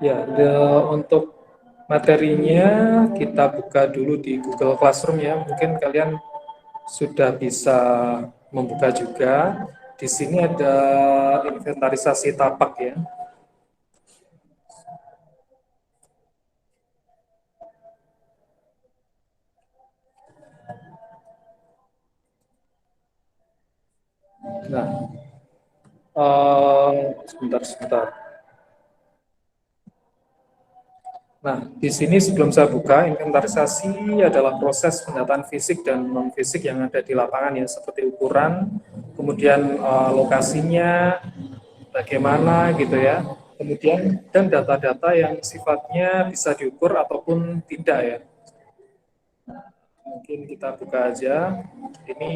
Ya, untuk materinya kita buka dulu di Google Classroom ya. Mungkin kalian sudah bisa membuka juga. Di sini ada inventarisasi tapak ya. Nah, sebentar. Nah, di sini sebelum saya buka, inventarisasi adalah proses pendataan fisik dan non-fisik yang ada di lapangan ya, seperti ukuran, kemudian lokasinya, bagaimana gitu ya, kemudian dan data-data yang sifatnya bisa diukur ataupun tidak ya. Mungkin kita buka aja. Ini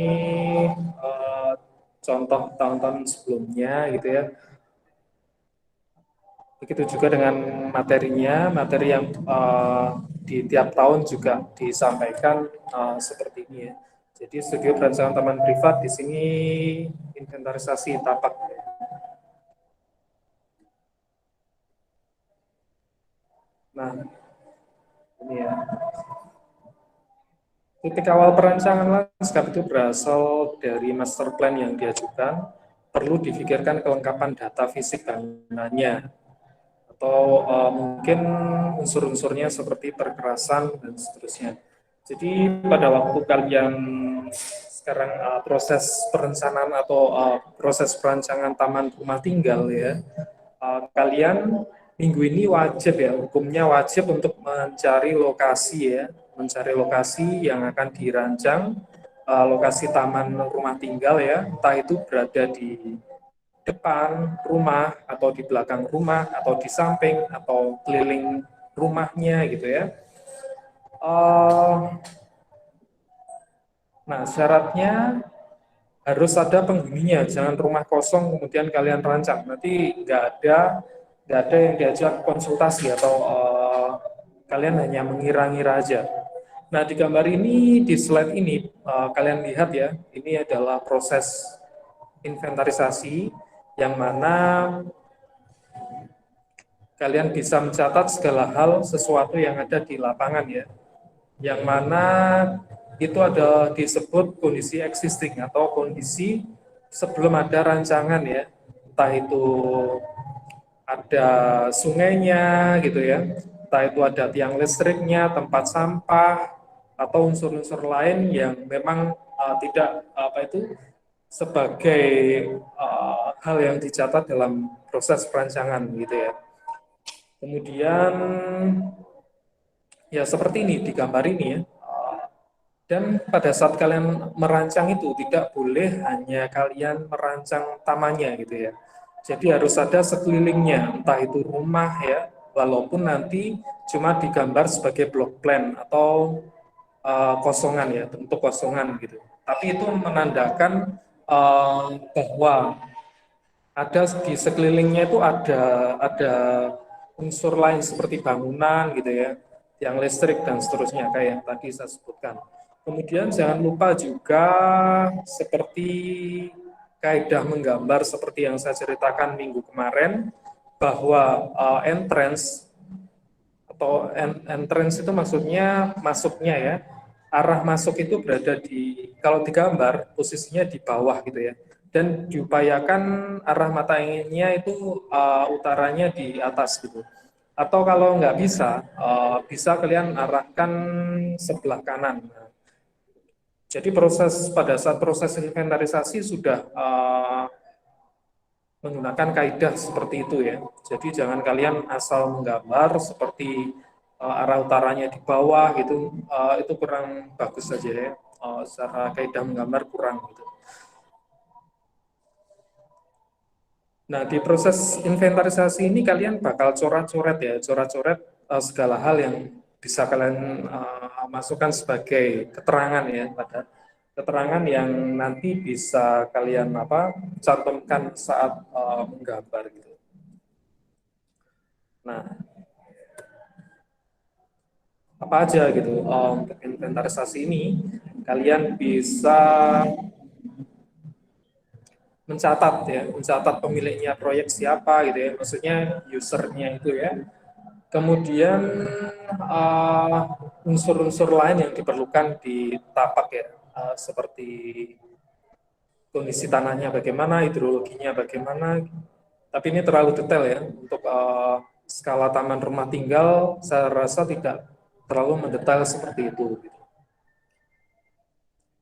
uh, contoh tahun-tahun sebelumnya gitu ya. Begitu juga dengan materinya, materi yang di tiap tahun juga disampaikan seperti ini ya. Jadi studio perancangan taman privat di sini inventarisasi tapak. Nah, ini ya. Titik awal perancangan lanskap itu berasal dari master plan yang diajukan, perlu difikirkan kelengkapan data fisik bangunannya, atau mungkin unsur-unsurnya seperti perkerasan dan seterusnya. Jadi pada waktu kalian sekarang proses perencanaan atau proses perancangan taman rumah tinggal ya, kalian minggu ini wajib ya, hukumnya wajib untuk mencari lokasi ya, mencari lokasi yang akan dirancang, lokasi taman rumah tinggal ya, entah itu berada di depan rumah atau di belakang rumah atau di samping atau keliling rumahnya gitu ya. Uh, nah syaratnya harus ada penghuninya, jangan rumah kosong kemudian kalian rancang. Nanti nggak ada yang diajak konsultasi atau kalian hanya mengira-ngira aja. Nah di gambar ini, di slide ini kalian lihat ya, ini adalah proses inventarisasi yang mana kalian bisa mencatat segala hal sesuatu yang ada di lapangan ya, yang mana itu ada disebut kondisi existing atau kondisi sebelum ada rancangan ya, entah itu ada sungainya gitu ya, entah itu ada tiang listriknya, tempat sampah, atau unsur-unsur lain yang memang tidak apa itu sebagai hal yang dicatat dalam proses perancangan gitu ya. Kemudian ya seperti ini di gambar ini ya. Dan pada saat kalian merancang itu tidak boleh hanya kalian merancang tamannya gitu ya. Jadi harus ada sekelilingnya, entah itu rumah ya, walaupun nanti cuma digambar sebagai block plan atau kosongan ya, bentuk kosongan gitu. Tapi itu menandakan bahwa ada di sekelilingnya itu ada unsur lain seperti bangunan gitu ya, yang listrik dan seterusnya kayak yang tadi saya sebutkan. Kemudian jangan lupa juga seperti kaidah menggambar seperti yang saya ceritakan minggu kemarin, bahwa entrance atau entrance itu maksudnya masuknya ya, arah masuk itu berada di, kalau digambar posisinya di bawah gitu ya, dan diupayakan arah mata anginnya itu utaranya di atas gitu, atau kalau nggak bisa bisa kalian arahkan sebelah kanan. Jadi pada saat proses inventarisasi sudah menggunakan kaidah seperti itu ya. Jadi jangan kalian asal menggambar seperti arah utaranya di bawah gitu, itu kurang bagus saja ya. Secara kaidah menggambar kurang gitu. Nah di proses inventarisasi ini kalian bakal coret-coret ya, coret-coret segala hal yang bisa kalian masukkan sebagai keterangan ya, pada keterangan yang nanti bisa kalian cantumkan saat menggambar gitu. Nah, apa aja gitu untuk inventarisasi ini, kalian bisa mencatat ya, mencatat pemiliknya proyek siapa gitu ya, maksudnya usernya itu ya, Kemudian unsur-unsur lain yang diperlukan di tapak ya, seperti kondisi tanahnya bagaimana, hidrologinya bagaimana. Tapi ini terlalu detail ya untuk skala taman rumah tinggal. Saya rasa tidak terlalu mendetail seperti itu.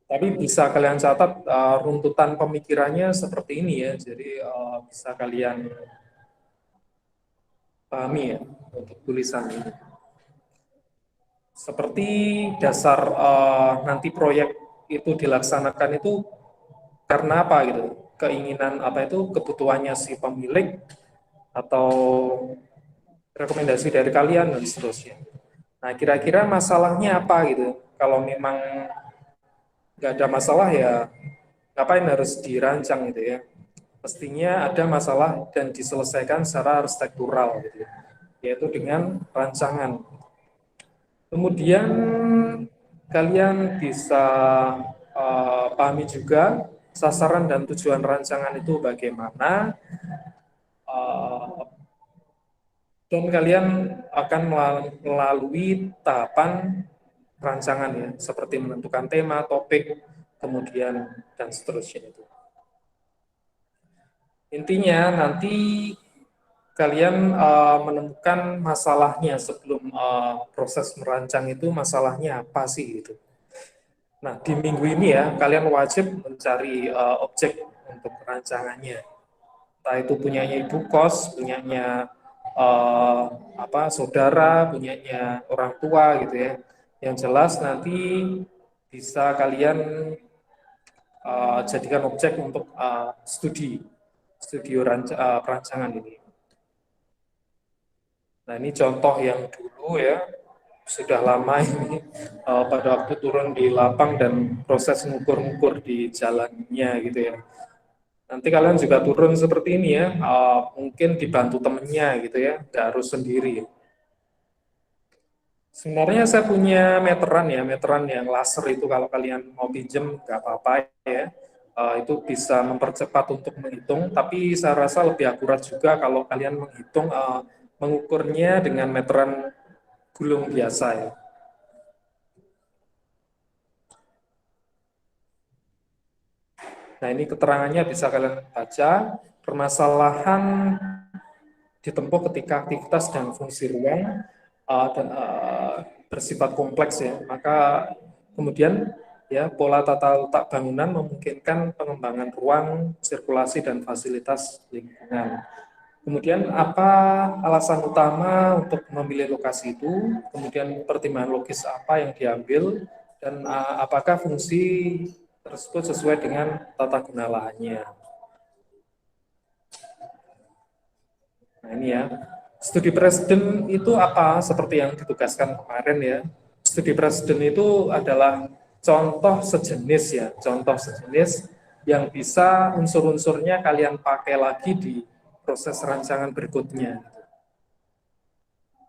Tapi bisa kalian catat runtutan pemikirannya seperti ini ya. Jadi bisa kalian pahami ya untuk tulisan ini. Seperti dasar nanti proyek itu dilaksanakan itu karena apa gitu, keinginan apa itu, kebutuhannya si pemilik atau rekomendasi dari kalian dan seterusnya. Nah kira-kira masalahnya apa gitu, kalau memang nggak ada masalah ya ngapain harus dirancang gitu ya, mestinya ada masalah dan diselesaikan secara arsitektural gitu ya, yaitu dengan rancangan. Kemudian kalian bisa pahami juga sasaran dan tujuan rancangan itu bagaimana, uh, dan kalian akan melalui tahapan rancangan ya, seperti menentukan tema, topik, kemudian dan seterusnya itu. Intinya nanti kalian menemukan masalahnya sebelum proses merancang itu, masalahnya apa sih gitu. Nah, di minggu ini ya, kalian wajib mencari objek untuk rancangannya. Entah itu punyanya ibu kos, punyanya uh, saudara, punyanya orang tua gitu ya. Yang jelas nanti bisa kalian jadikan objek untuk studio perancangan ini. Nah, ini contoh yang dulu ya, sudah lama ini pada waktu turun di lapang dan proses ngukur-ngukur di jalannya gitu ya. Nanti kalian juga turun seperti ini ya, mungkin dibantu temennya gitu ya, nggak harus sendiri. Sebenarnya saya punya meteran ya, meteran yang laser itu kalau kalian mau pinjem nggak apa-apa ya. Itu bisa mempercepat untuk menghitung, tapi saya rasa lebih akurat juga kalau kalian menghitung, mengukurnya dengan meteran gulung biasa ya. Nah ini keterangannya bisa kalian baca, permasalahan ditempuh ketika aktivitas dan fungsi ruang bersifat kompleks ya, maka kemudian ya pola tata letak bangunan memungkinkan pengembangan ruang, sirkulasi dan fasilitas lingkungan. Kemudian apa alasan utama untuk memilih lokasi itu, kemudian pertimbangan logis apa yang diambil, dan apakah fungsi tersebut sesuai dengan tata guna lahannya. Nah ini ya, studi presiden itu apa? Seperti yang ditugaskan kemarin ya. Studi presiden itu adalah contoh sejenis ya, contoh sejenis yang bisa unsur-unsurnya kalian pakai lagi di proses rancangan berikutnya.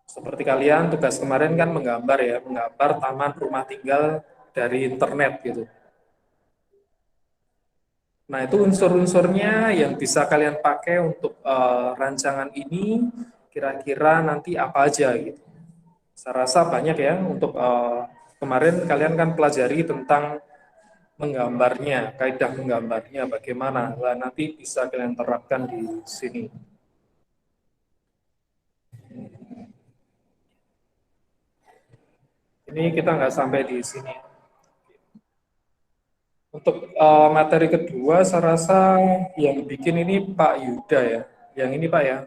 Seperti kalian tugas kemarin kan menggambar ya, menggambar taman rumah tinggal dari internet gitu. Nah, itu unsur-unsurnya yang bisa kalian pakai untuk rancangan ini, kira-kira nanti apa aja gitu. Saya rasa banyak ya untuk kemarin kalian kan pelajari tentang menggambarnya, kaidah menggambarnya bagaimana. Nah, nanti bisa kalian terapkan di sini. Ini kita nggak sampai di sini. Untuk materi kedua, saya rasa yang bikin ini Pak Yuda ya. Yang ini Pak ya,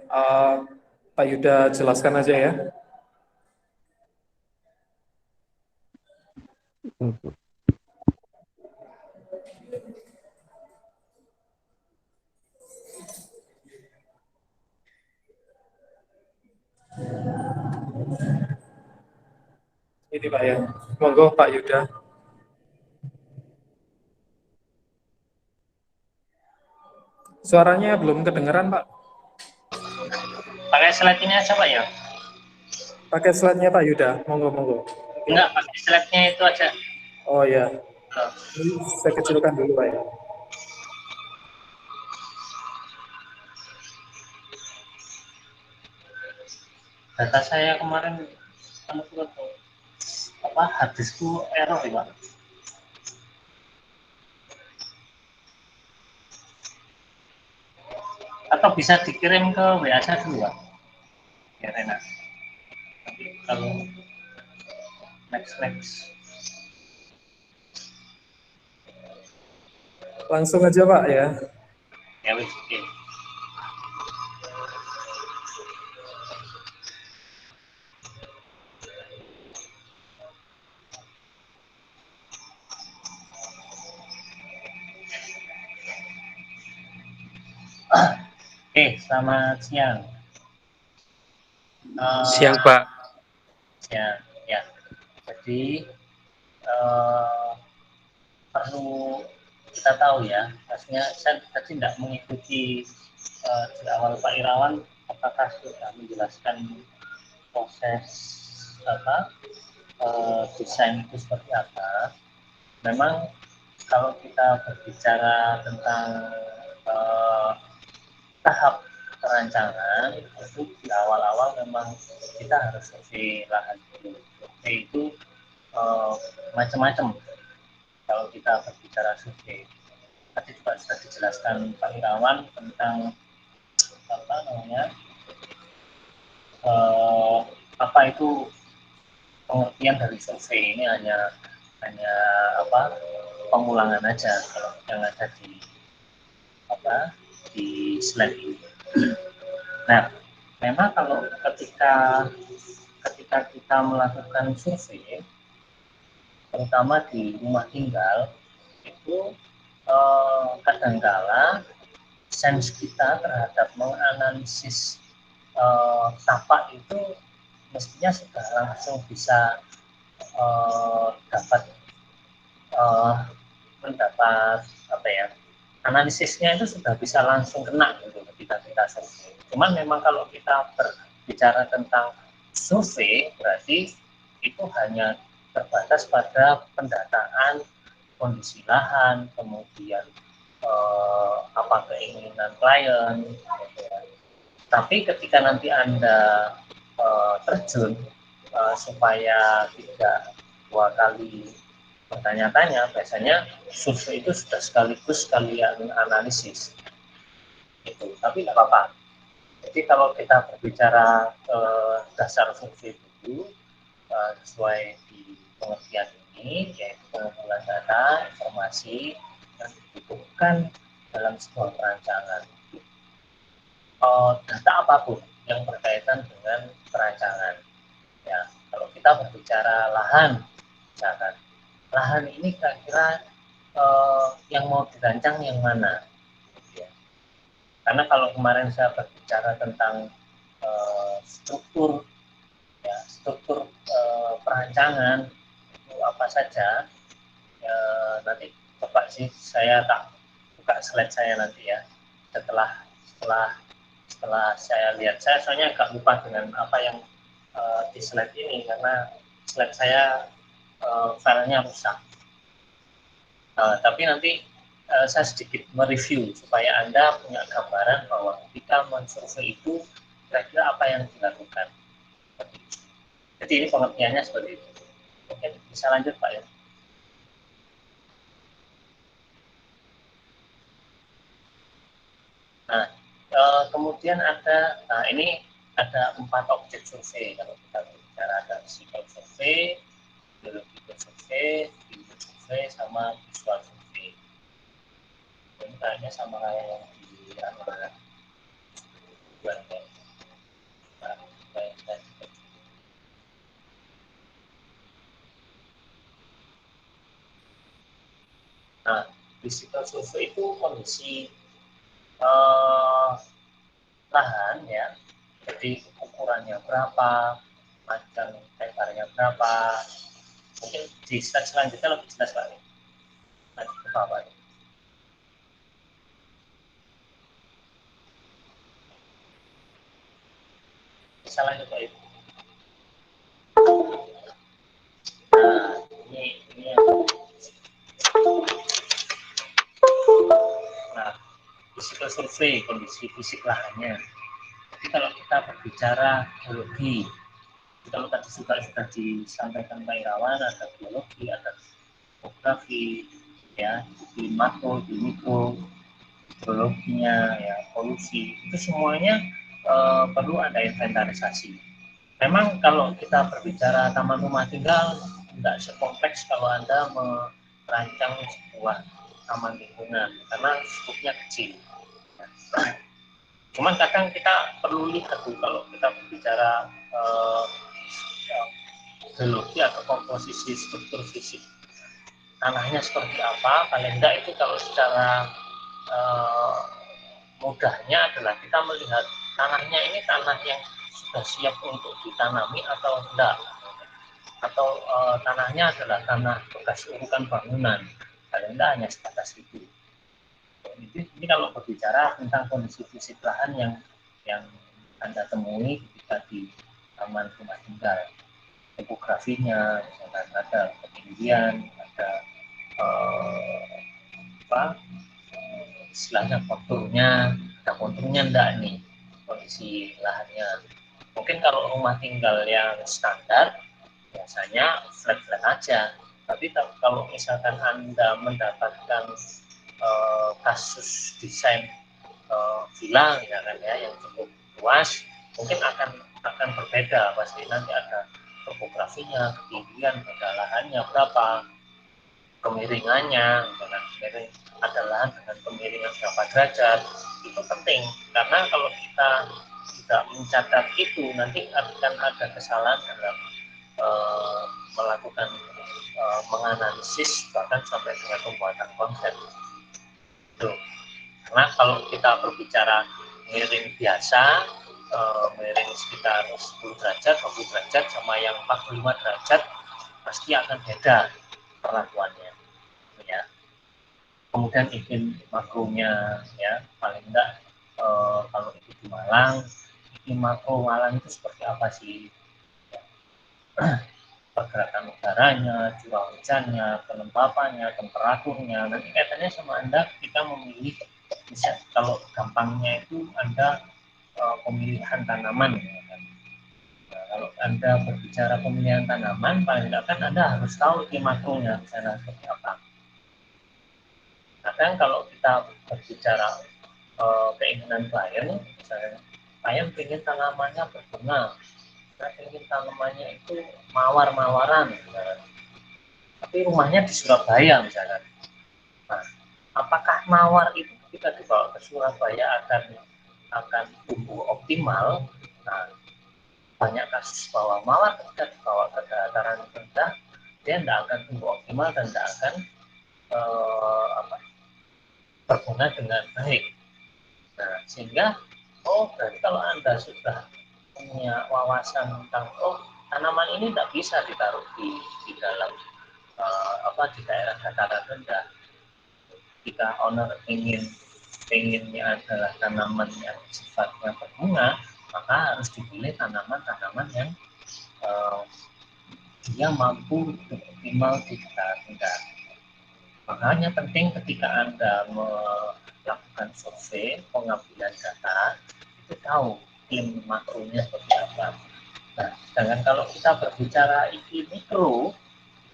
Pak Yuda jelaskan aja ya. Ini Pak ya, monggo Pak Yuda. Suaranya belum kedengeran Pak. Pakai slide ini aja Pak ya? Pakai slide-nya Pak Yuda, monggo monggo. Enggak, pakai slide-nya itu aja. Oh ya, ini saya kecilkan dulu Pak ya. data saya kemarin apa harddiskku error ya Pak. Atau bisa dikirim ke WA saya dulu Pak. Ya enak. Tapi kalau next. Langsung aja Pak ya. Ya wis oke. Oke, selamat siang. Siang Pak. Ya, ya. Jadi perlu kita tahu ya, pastinya saya tadi tidak mengikuti di awal Pak Irawan, apakah sudah menjelaskan proses apa desain itu seperti apa. Memang kalau kita berbicara tentang tahap perancangan itu di awal-awal memang kita harus survei lahan dulu. Survei itu macam-macam kalau kita berbicara survei. Tadi juga sudah dijelaskan Pak Irawan tentang apa namanya apa itu pengertian dari survei. Ini hanya apa pengulangan aja kalau yang ada di apa di slide ini. Nah, memang kalau ketika kita melakukan survei, terutama di rumah tinggal, itu kadangkala sense kita terhadap menganalisis tapak itu mestinya sudah langsung bisa dapat mendapat apa ya, analisisnya itu sudah bisa langsung kena gitu ketika kita survei. Cuman memang kalau kita berbicara tentang survei berarti itu hanya terbatas pada pendataan kondisi lahan, kemudian apa keinginan klien, gitu ya. Tapi ketika nanti Anda terjun supaya tidak 2 kali bertanya-tanya, biasanya survei itu sudah sekaligus kalian analisis. Gitu. Tapi nggak apa-apa. Jadi kalau kita berbicara dasar survei dulu, sesuai di pengertian ini, yaitu pengumpulan data, informasi yang dibutuhkan dalam sebuah perancangan. Data apapun yang berkaitan dengan perancangan. Ya, kalau kita berbicara lahan, misalkan, lahan ini kira-kira yang mau dirancang yang mana? Ya. Karena kalau kemarin saya berbicara tentang struktur, ya, struktur perancangan itu apa saja, ya, nanti coba sih saya tak buka slide saya nanti ya setelah saya lihat. Saya soalnya agak lupa dengan apa yang di slide ini karena slide saya filenya rusak. Tapi nanti saya sedikit mereview supaya Anda punya gambaran bahwa ketika mensurvei itu kira-kira apa yang dilakukan. Jadi ini pengertiannya seperti itu. Oke, bisa lanjut Pak ya. Nah, kemudian ada, ini ada 4 objek survei kalau kita bicara, ada physical survey, biological survey, input survey, sama visual survey. Ini kayaknya sama kayak yang di antara Nah, physical survey itu kondisi lahan ya, jadi ukurannya berapa, macam lebarnya berapa. Mungkin di slide selanjutnya lebih jelas Pak. Lanjut ke bawah. Bisa lanjut Pak Ibu. Nah, ini nah, physical survey, kondisi fisik lahannya. Jadi kalau kita berbicara geologi, kalau tadi sudah disampaikan Pak Irawan, ada biologi, ada topografi, ya, di makro, di mikro, hidrologinya, ya, polusi, itu semuanya perlu ada inventarisasi. Memang kalau kita berbicara taman rumah tinggal, tidak sekompleks kalau Anda merancang sebuah taman lingkungan, karena skopnya kecil. Cuman kadang kita perlu lihat tuh kalau kita berbicara geologi atau komposisi struktur fisik tanahnya seperti apa. Paling enggak itu kalau secara mudahnya adalah kita melihat tanahnya ini tanah yang sudah siap untuk ditanami atau enggak, atau tanahnya adalah tanah bekas urukan bangunan. Paling enggak hanya sebatas itu. Ini kalau berbicara tentang kondisi fisik lahan yang Anda temui ketika di taman rumah tinggal, topografinya, misalkan ada ketinggian, ada istilahnya konturnya, ada konturnya enggak nih kondisi lahannya. Mungkin kalau rumah tinggal yang standar biasanya flat-flat aja. Tapi kalau misalkan Anda mendapatkan kasus desain villa misalkan ya yang cukup luas, mungkin akan berbeda. Pasti nanti ada topografinya, ketinggian, kedalamannya berapa, kemiringannya, misalkan miring ada lahan dengan kemiringan berapa derajat, itu penting karena kalau kita tidak mencatat itu nanti akan ada kesalahan dalam melakukan menganalisis bahkan sampai dengan pembuatan konsep. Tuh. Karena kalau kita berbicara miring biasa, miring sekitar 10 derajat, 20 derajat sama yang 45 derajat pasti akan beda perlakuannya. Ya. Kemudian iklim makronya, ya paling enggak kalau itu di Malang, iklim makro Malang itu seperti apa sih? Pergerakan udaranya, curah hujannya, kelembapannya, temperaturnya. Nanti kaitannya sama Anda kita memilih, bisa kalau gampangnya itu Anda pemilihan tanaman. Nah, kalau Anda berbicara pemilihan tanaman, paling tidak kan Anda harus tahu iklim makronya sana seperti apa. Kadang kalau kita berbicara keinginan klien, misalnya klien ingin tanamannya berbunga, saya ingin tanamannya itu mawar-mawaran, misalnya. Tapi rumahnya di Surabaya misalnya. Nah, apakah mawar itu ketika dibawa ke Surabaya akan tumbuh optimal? Nah, banyak kasus bahwa mawar ketika dibawa ke dataran rendah dia tidak akan tumbuh optimal dan tidak akan berbunga dengan baik. Nah, sehingga berarti kalau Anda sudah punya wawasan tentang tanaman ini tidak bisa ditaruh di dalam di daerah dataran rendah. Jika owner inginnya adalah tanaman yang sifatnya berbunga, maka harus dipilih tanaman-tanaman yang dia mampu optimal di dataran rendah. Makanya penting ketika Anda melakukan survei, pengambilan data, itu tahu iklim makronya seperti apa. Nah, sedangkan kalau kita berbicara iklim mikro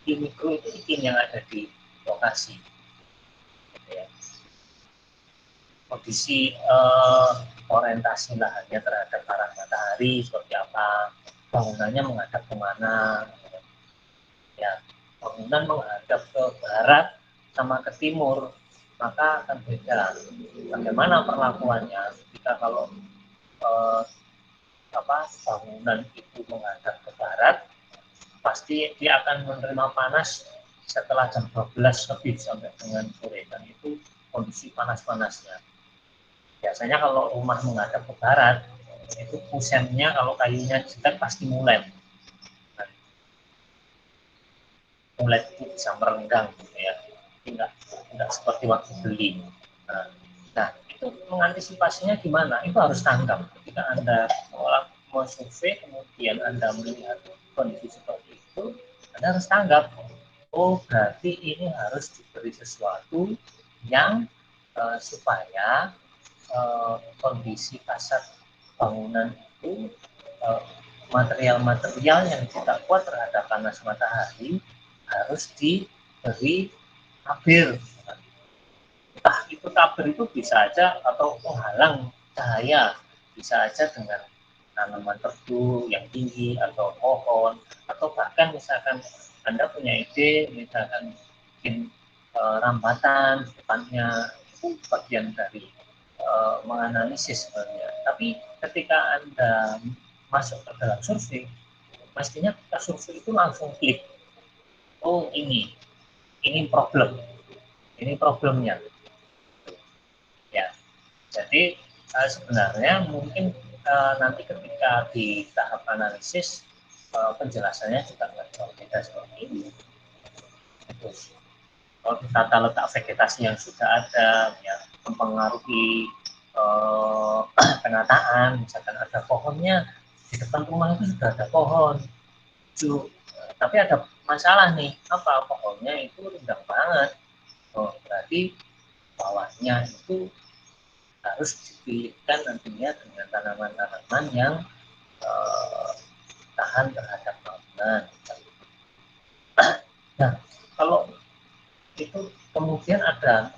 itu iklim yang ada di lokasi. Ya. Kondisi orientasi lahannya terhadap arah matahari seperti apa, bangunannya menghadap kemana, ya, bangunan menghadap ke barat sama ke timur, maka akan beda. Bagaimana perlakuannya jika kalau bangunan itu menghadap ke barat, pasti dia akan menerima panas setelah jam 12 lebih sampai dengan sore, dan itu kondisi panas-panasnya. Biasanya kalau rumah menghadap ke barat, itu kusennya kalau kayunya jelek pasti mulai itu bisa merenggang gitu ya. Tidak seperti waktu beli. Nah, itu mengantisipasinya gimana? Itu harus tanggap. Ketika Anda mau survei, kemudian Anda melihat kondisi seperti itu, Anda harus tanggap. Berarti ini harus diberi sesuatu yang supaya kondisi kasar bangunan itu material-material yang tidak kuat terhadap panas matahari harus diberi tabir. Entah itu tabir itu bisa aja atau penghalang cahaya, bisa aja dengan tanaman tebu yang tinggi atau pohon, atau bahkan misalkan Anda punya ide misalkan bikin rambatan depannya, itu bagian dari menganalisis sebenarnya. Tapi ketika Anda masuk ke dalam survei, mestinya kita survei itu langsung klik, oh ini problemnya. Ya, jadi sebenarnya mungkin nanti ketika di tahap analisis penjelasannya juga nggak jauh beda seperti ini. Kalau tata letak vegetasi yang sudah ada, ya mempengaruhi penataan, misalkan ada pohonnya di depan rumah itu sudah ada pohon, tapi ada masalah nih, apa pohonnya itu rindang banget, berarti bawahnya itu harus dipilihkan nantinya dengan tanaman-tanaman yang tahan terhadap bangunan. Nah, kalau itu kemudian ada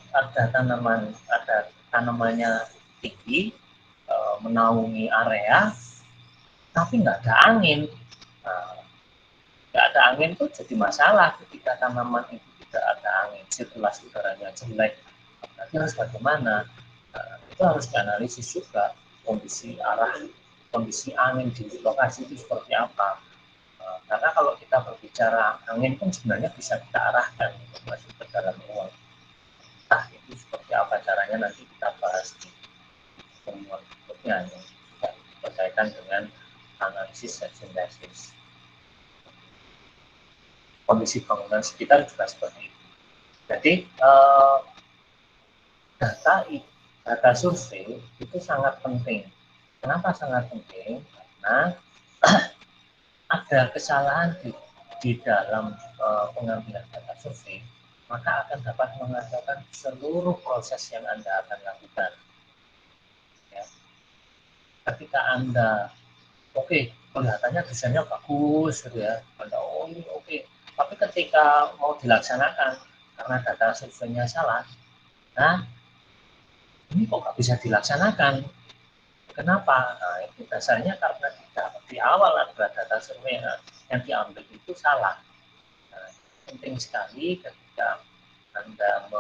tanamannya tinggi, menaungi area, tapi nggak ada angin. Nah, nggak ada angin itu jadi masalah ketika tanaman itu tidak ada angin, sirkulasi udaranya jelek. Nanti harus bagaimana? Nah, itu harus dianalisis juga kondisi angin di lokasi itu seperti apa. Karena kalau kita berbicara angin pun sebenarnya bisa kita arahkan untuk masuk ke dalam ruang. Nah, itu seperti apa caranya nanti kita bahas di pertemuan berikutnya yang berkaitan dengan analisis dan sintesis. Kondisi bangunan sekitar juga seperti itu. Jadi data survei itu sangat penting. Kenapa sangat penting? Karena ada kesalahan di dalam pengambilan data survei, maka akan dapat mengacaukan seluruh proses yang Anda akan lakukan. Ya. Ketika Anda, kelihatannya desainnya bagus, gitu ya, Anda, ini oke. Tapi ketika mau dilaksanakan, karena data surveinya salah, nah, ini kok nggak bisa dilaksanakan? Kenapa? Nah, itu dasarnya karena di awal ada data survei yang diambil itu salah. Nah, penting sekali ketika Anda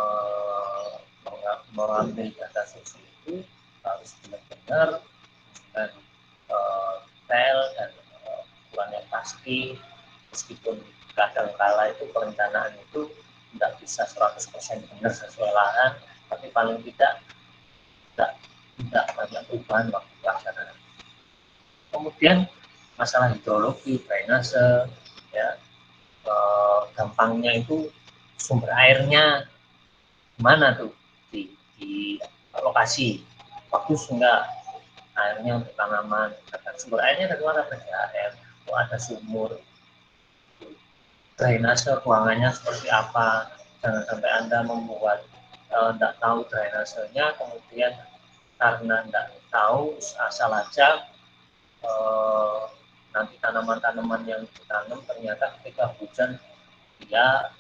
mengambil data survei itu harus benar-benar dan detail dan ukuran yang pasti, meskipun kadang-kala itu perencanaan itu tidak bisa 100% benar sesuai lahan, tapi paling tidak banyak perubahan waktu pelaksanaan. Kemudian masalah hidrologi, drainase, ya, gampangnya itu sumber airnya mana tuh di lokasi, bagus enggak airnya untuk tanaman, sumber airnya dari mana, dari air, ada sumur, drainase ruangannya seperti apa, jangan sampai Anda membuat tidak tahu drainasenya, kemudian karena tidak tahu asal aja nanti tanaman-tanaman yang ditanam ternyata ketika hujan dia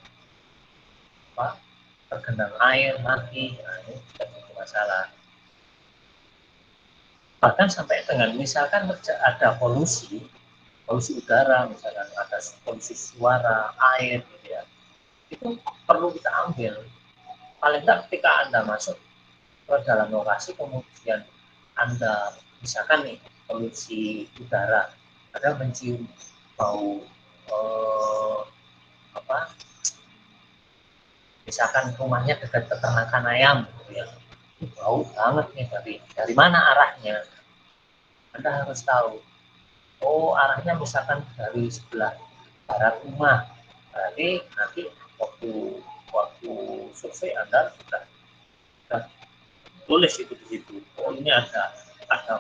tergenang air, mati, nah ini jadi masalah. Bahkan sampai dengan misalkan ada polusi udara, misalkan ada polusi suara, air, gitu ya, itu perlu kita ambil. Paling tidak ketika Anda masuk ke dalam lokasi, kemudian Anda misalkan nih polusi udara, Anda mencium bau misalkan rumahnya dekat peternakan ayam, gitu ya, bau banget nih, dari mana arahnya, Anda harus tahu. Oh, arahnya misalkan dari sebelah barat rumah, berarti nanti waktu survei Anda sudah tulis itu di situ. Oh, ini ada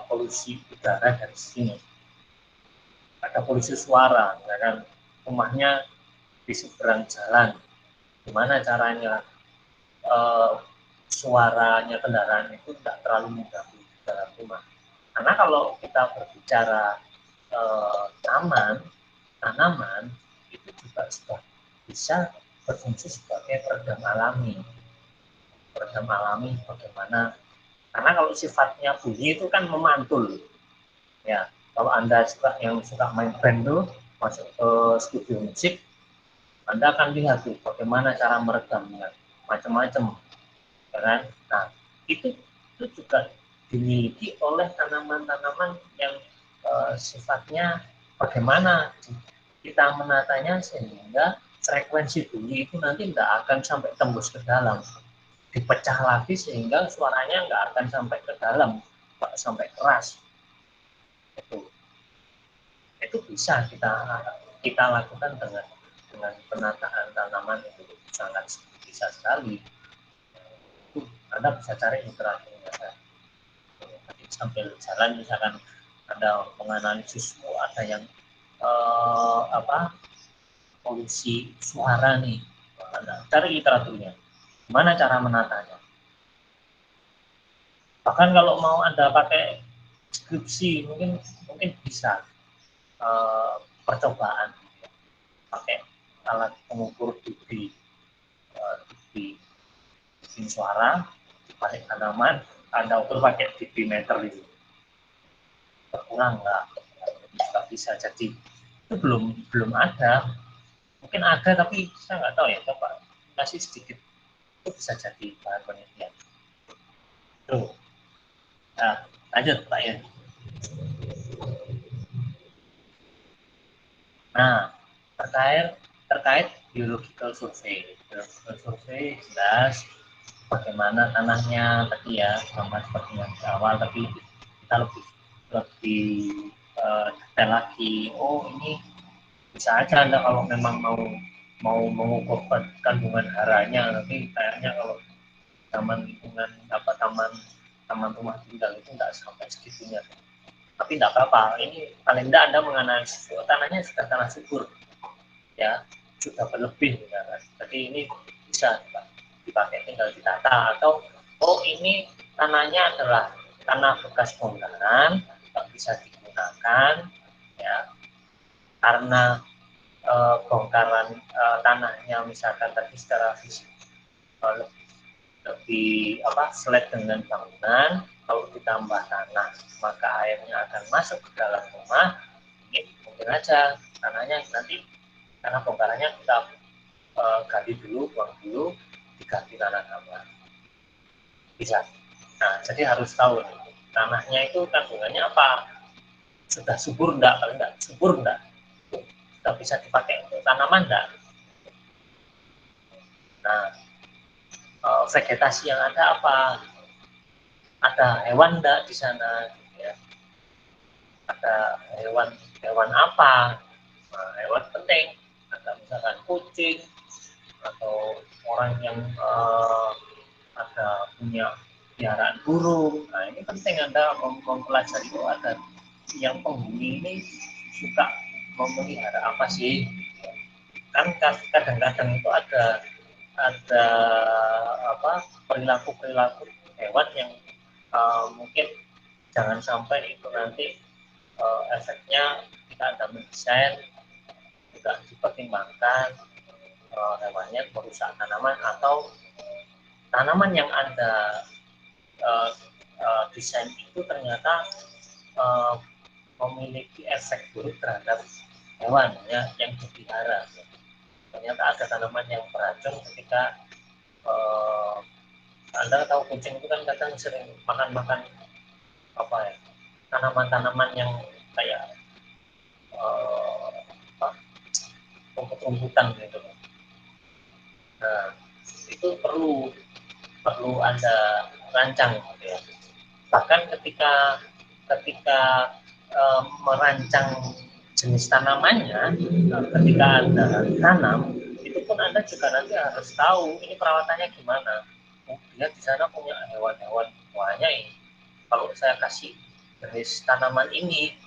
polusi udara dari sini, ada polusi suara, ya kan, rumahnya di seberang jalan, gimana caranya suaranya kendaraan itu tidak terlalu mengganggu di dalam rumah. Karena kalau kita berbicara tanaman itu juga sudah bisa berfungsi sebagai peredam alami. Peredam alami bagaimana? Karena kalau sifatnya bunyi itu kan memantul. Ya, kalau Anda yang suka main band tuh masuk ke studio musik, Anda akan lihat tuh bagaimana cara meredamnya, macam-macam, ya kan? Nah, itu juga dimiliki oleh tanaman-tanaman yang sifatnya bagaimana kita menatanya sehingga frekuensi bunyi itu nanti tidak akan sampai tembus ke dalam, dipecah lagi sehingga suaranya nggak akan sampai ke dalam, nggak sampai keras. Itu bisa kita lakukan dengan penataan tanaman itu sangat bisa sekali. Itu Anda bisa cari literaturnya. Sambil jalan misalkan ada menganalisis, ada yang polusi suara nih, Anda cari literaturnya, gimana cara menatanya. Bahkan kalau mau Anda pakai skripsi mungkin bisa percobaan pakai alat pengukur dB suara, pakai tanaman, Anda ukur pakai dB meter itu. Berkurang nggak bisa jadi. Itu belum ada. Mungkin ada tapi saya nggak tahu ya. Coba kasih sedikit. Itu bisa jadi bahan penelitian. Tuh. Nah, lanjut Pak ya. Nah, terkait biological survey. Biological survey jelas bagaimana tanahnya tadi ya, sama seperti yang di awal, tapi kita lebih detail lagi. Oh, ini bisa aja Anda kalau memang mau mengukur kandungan haranya, tapi kayaknya kalau taman rumah tinggal itu nggak sampai segitunya. Tapi tidak apa-apa, ini paling tidak Anda menganalisis tanahnya sudah tanah subur, ya sudah berlebih, ya kan? Jadi ini bisa dipakai tinggal ditata, atau oh ini tanahnya adalah tanah bekas bongkaran, tidak bisa digunakan, ya karena bongkaran tanahnya misalkan tadi secara fisik lebih flat dengan bangunan, kalau ditambah tanah maka airnya akan masuk ke dalam rumah. Ini mungkin aja tanahnya nanti karena bongkarannya kita gali dulu, buang dulu, diganti tanah tambah, bisa. Nah, jadi harus tahu tanahnya itu kandungannya apa, sudah subur enggak, kalau enggak subur enggak, sudah bisa dipakai untuk tanaman enggak. Nah, vegetasi yang ada apa, ada hewan enggak di sana, ya. Ada hewan apa, nah, hewan penting, ada misalkan kucing atau orang yang ada punya piaraan burung. Nah, ini penting Anda mempelajari, oh ada yang penghuni ini suka memelihara apa sih. Kan kadang-kadang itu ada perilaku hewan yang mungkin jangan sampai itu nanti efeknya kita ada mendesain juga dipertimbangkan hewannya merusak tanaman, atau tanaman yang Anda desain itu ternyata memiliki efek buruk terhadap hewan ya, yang dipelihara. Ternyata ada tanaman yang beracun ketika Anda tahu kucing itu kan kadang sering makan tanaman-tanaman yang kayak rumput-rumputan gitu. Nah, itu perlu Anda rancang gitu ya. Bahkan ketika merancang jenis tanamannya, ketika Anda tanam, itu pun Anda juga nanti harus tahu ini perawatannya gimana. Dia di sana punya hewan-hewan banyak ini. Kalau saya kasih jenis tanaman ini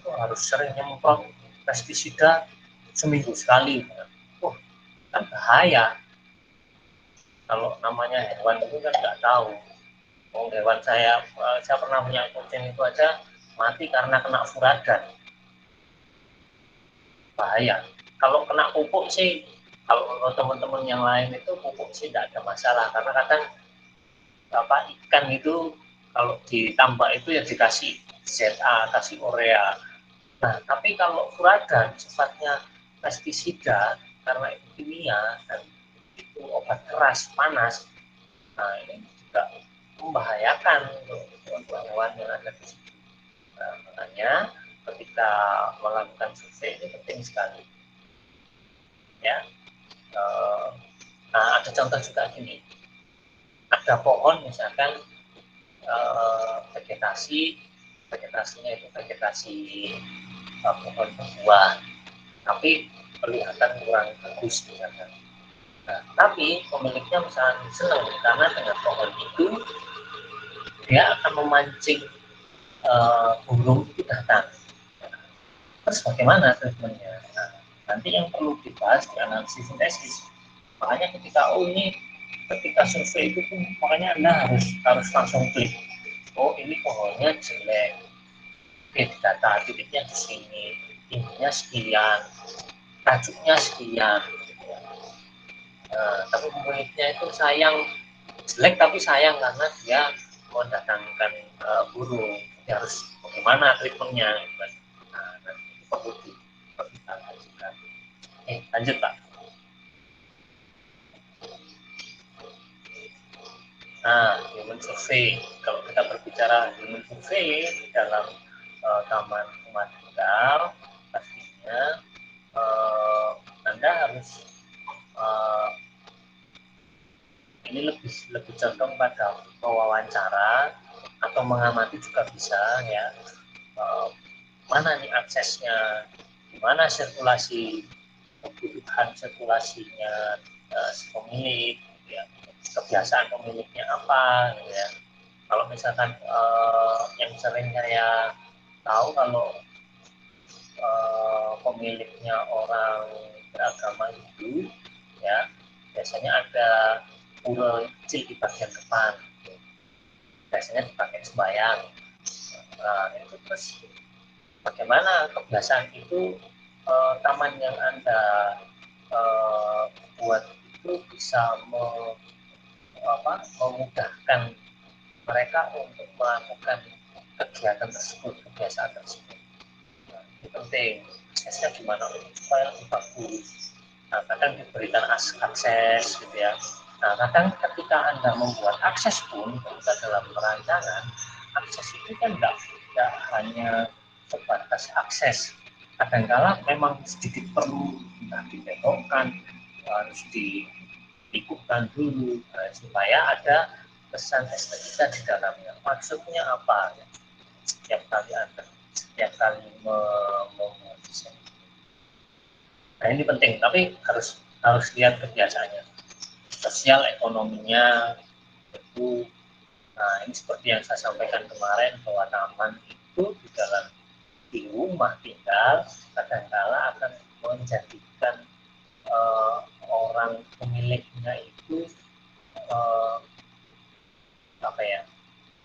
tuh harus sering nyemprot pestisida seminggu sekali. Oh, kan bahaya. Kalau namanya hewan itu kan nggak tahu. Oh, hewan saya pernah punya kucing itu aja mati karena kena furadan. Bahaya. Kalau kena pupuk sih, kalau teman-teman yang lain itu pupuk sih tidak ada masalah, karena kadang ikan itu kalau ditambak itu ya dikasih ZA, kasih urea. Nah, tapi kalau furadan sifatnya pestisida karena itu kimia dan itu obat keras panas, nah ini juga membahayakan untuk hewan yang ada di situ. Nah, makanya ketika melakukan survei ini penting sekali, ya. Nah, ada contoh juga gini, ada pohon misalkan vegetasinya itu vegetasi pohon buah, tapi kelihatan kurang bagus misalkan. Nah, tapi pemiliknya misalnya senang karena dengan pohon itu dia akan memancing burung itu datang. Terus bagaimana treatmentnya? Nah, nanti yang perlu dibahas di analisis sintesis. Makanya ketika survei itu pun makanya Anda harus langsung klik. Oh, ini pohonnya jelek. Oke, data titiknya di sini, tingginya sekian, tajuknya sekian. Tapi pemiliknya itu sayang, jelek tapi sayang karena dia mendatangkan burung. Dia harus bagaimana treatmentnya. Nah, nanti perlu dipertimbangkan. Lanjut Pak. Nah, human survey. Kalau kita berbicara human survey dalam taman rumah tinggal, pastinya Anda harus ini lebih condong pada wawancara atau mengamati juga bisa, ya. Mana nih aksesnya, gimana sirkulasi, kebutuhan sirkulasinya si pemilik, ya, kebiasaan pemiliknya apa, ya. Kalau misalkan yang sering saya tahu kalau pemiliknya orang beragama Hindu, ya, biasanya ada pura kecil di bagian depan, biasanya dipakai sembahyang. Nah, itu terus bagaimana kebiasaan itu taman yang Anda buat itu bisa memudahkan mereka untuk melakukan kegiatan tersebut, kebiasaan tersebut. Nah, itu penting. Aksesnya gimana supaya lebih bagus. Nah, kadang diberikan akses gitu ya. Nah, kadang ketika Anda membuat akses pun ketika dalam perancangan, akses itu kan tidak hanya sebatas akses. Kadang-kala memang sedikit perlu dibelokkan, harus diikutkan dulu supaya ada pesan estetika di dalamnya. Maksudnya apa? Setiap kali membuat desain. Nah, ini penting, tapi harus lihat kebiasaannya, sosial ekonominya itu. Nah, ini seperti yang saya sampaikan kemarin bahwa taman itu di rumah tinggal kadang-kala akan menjadikan orang pemiliknya itu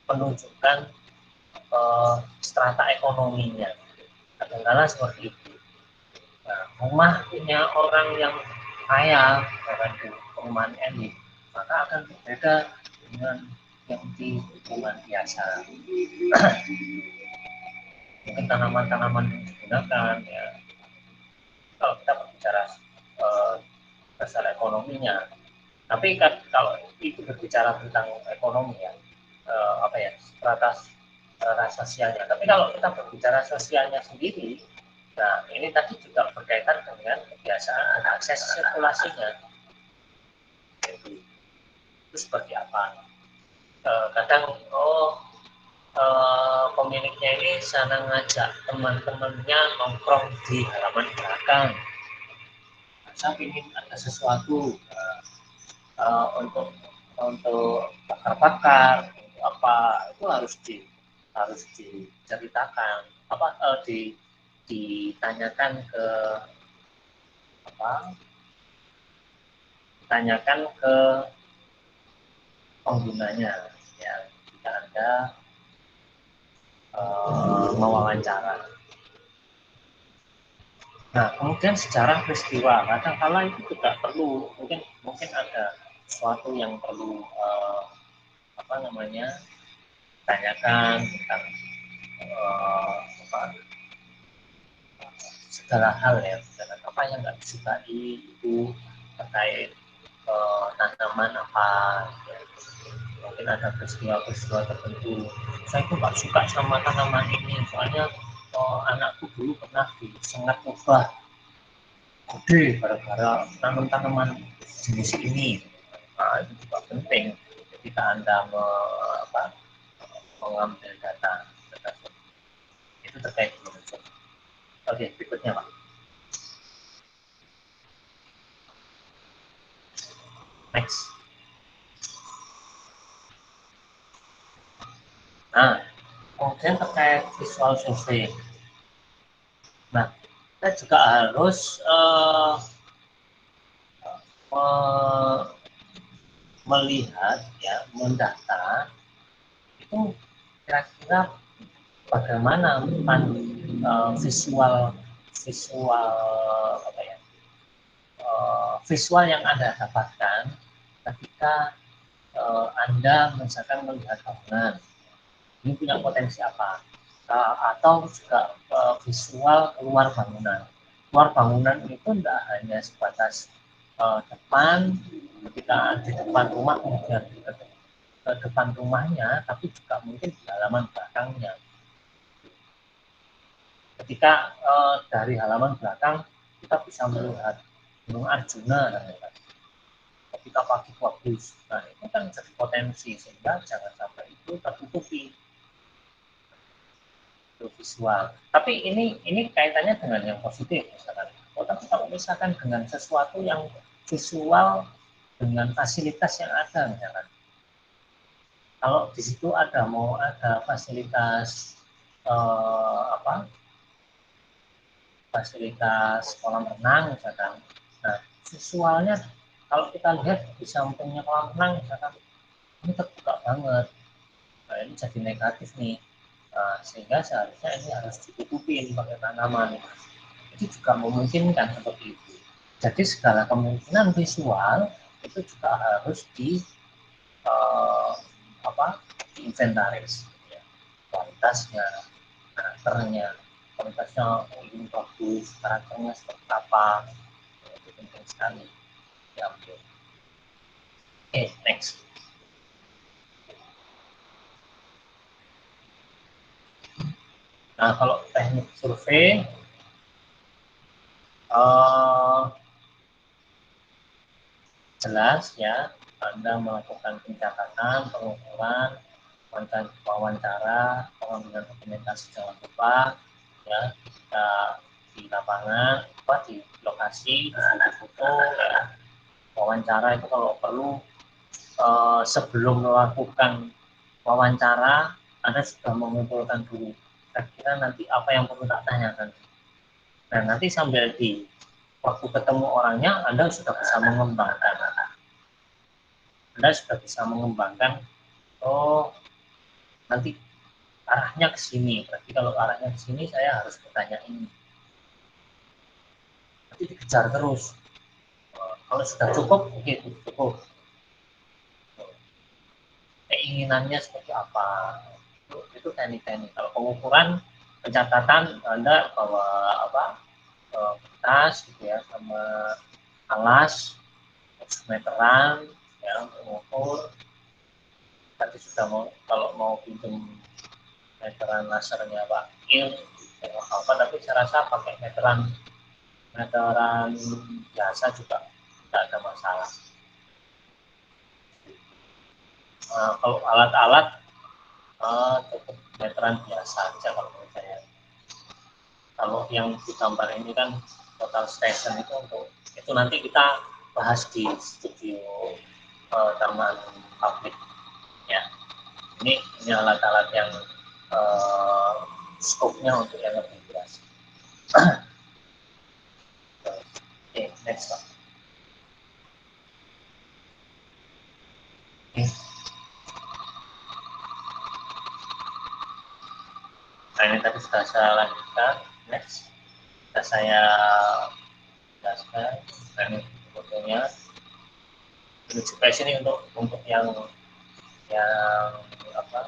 menunjukkan strata ekonominya, kadang-kala seperti itu. Nah, rumah punya orang yang kaya, orang di perumahan elit, maka akan berbeda dengan yang di perumahan biasa. Mungkin tanaman-tanaman yang digunakan, ya, kalau kita berbicara masalah ekonominya. Tapi kalau itu berbicara tentang ekonomi, ya, strata sosialnya. Tapi kalau kita berbicara sosialnya sendiri, nah ini tadi juga berkaitan dengan kebiasaan dan akses sirkulasinya. Itu seperti apa? Kadang pemiliknya ini sana ngajak teman-temannya nongkrong di halaman belakang. Saya ingin ada sesuatu untuk bakar-bakar, untuk apa, itu harus diceritakan, ditanyakan ditanyakan ke penggunanya, ya, ketika Anda mewawancara. Nah, kemudian sejarah peristiwa, kadang-kala itu juga perlu, mungkin ada sesuatu yang perlu tanyakan tentang segala hal ya, segala apa yang nggak disukai itu terkait tanaman apa, ya. Mungkin ada peristiwa-peristiwa tertentu. Saya itu nggak suka sama tanaman ini, soalnya anakku dulu pernah disengat ubah gede gara-gara nanam tanaman jenis ini. Nah, itu juga penting ketika Anda mengambil data itu terkait dengan itu. Oke, berikutnya Pak. Next. Nah, kemudian terkait visual survey. Nah, kita juga harus melihat ya, mendata itu kira-kira bagaimana visual visual yang Anda dapatkan ketika Anda misalkan melihat bangunan ini punya potensi apa, atau juga visual luar bangunan. Luar bangunan itu tidak hanya sebatas depan, ketika di depan rumah kemudian ke depan rumahnya, tapi juga mungkin di halaman belakangnya. Ketika dari halaman belakang kita bisa melihat Gunung Arjuna, ketika pagi bagus, nah itu kan jadi potensi, sehingga jangan sampai itu tertutupi visual. Tapi ini kaitannya dengan yang positif misalkan. Tapi kalau misalkan dengan sesuatu yang visual dengan fasilitas yang ada misalkan, kalau di situ ada fasilitas fasilitas kolam renang misalkan. Nah, visualnya kalau kita lihat di sampingnya kolam renang misalkan, ini terbuka banget. Nah, ini jadi negatif nih. Nah, sehingga seharusnya ini harus ditutupin pakai tanaman. Itu juga memungkinkan seperti itu. Jadi segala kemungkinan visual itu juga harus diinventaris, ya. Kualitasnya, karakternya, kualitasnya ini bagus, karakternya seperti apa, itu penting sekali diambil. Oke, next. Nah, kalau teknik survei jelas ya, Anda melakukan pencatatan, pengukuran, wawancara, pengambilan dokumentasi jangan lupa ya, kita di lapangan, di lokasi, di foto ya. Wawancara itu kalau perlu sebelum melakukan wawancara, Anda sudah mengumpulkan dulu kira-kira nanti apa yang perlu tak tanyakan. Nah, nanti sambil di waktu ketemu orangnya, Anda sudah bisa mengembangkan. Oh, nanti arahnya ke sini. Berarti kalau arahnya ke sini, saya harus bertanya ini. Nanti dikejar terus. Kalau sudah cukup, oke, cukup. Keinginannya seperti apa? Itu teknik-teknik. Kalau pengukuran, pencatatan, Anda bawa kertas gitu ya, sama alas, meteran, ya, untuk mengukur. Tadi sudah kalau mau pinjam meteran lasernya Pak Il, tapi saya rasa pakai meteran biasa juga tidak ada masalah. Kalau alat-alat cukup meteran biasa aja kalau menurut saya. Kalau yang digambar ini kan total station itu nanti kita bahas di studio taman publik ya. Ini alat-alat yang skopnya untuk yang lebih luas. Oke, next Pak. Oke. ini tadi sudah saya lanjutkan. Next, sudah saya jelaskan. Ini fotonya. Ini juga ini untuk yang apa?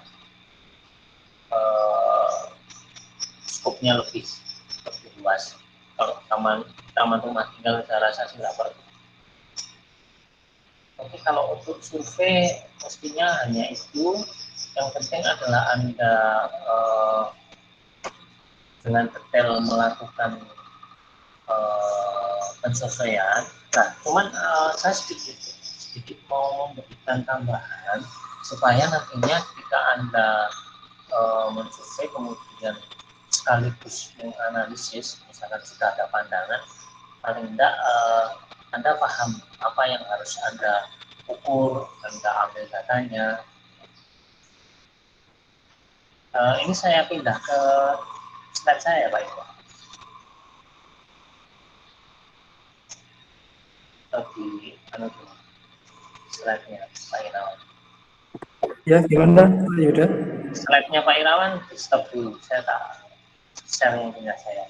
Skopnya lebih luas. Kalau taman rumah tinggal saya rasa sih nggak perlu. Tapi kalau untuk survei mestinya hanya itu. Yang penting adalah Anda dengan detail melakukan pensurveian. Nah, cuman saya sedikit mau memberikan tambahan supaya nantinya ketika Anda mensurvei kemudian sekaligus menganalisis, misalkan sudah ada pandangan, paling tidak Anda paham apa yang harus Anda ukur, Anda ambil datanya. Ini saya pindah ke slide saya, Pak Ibu. Di slide-nya Pak Irawan. Ya, gimana Pak Yuda? Slide-nya Pak Irawan stop dulu, saya tak sharing punya saya.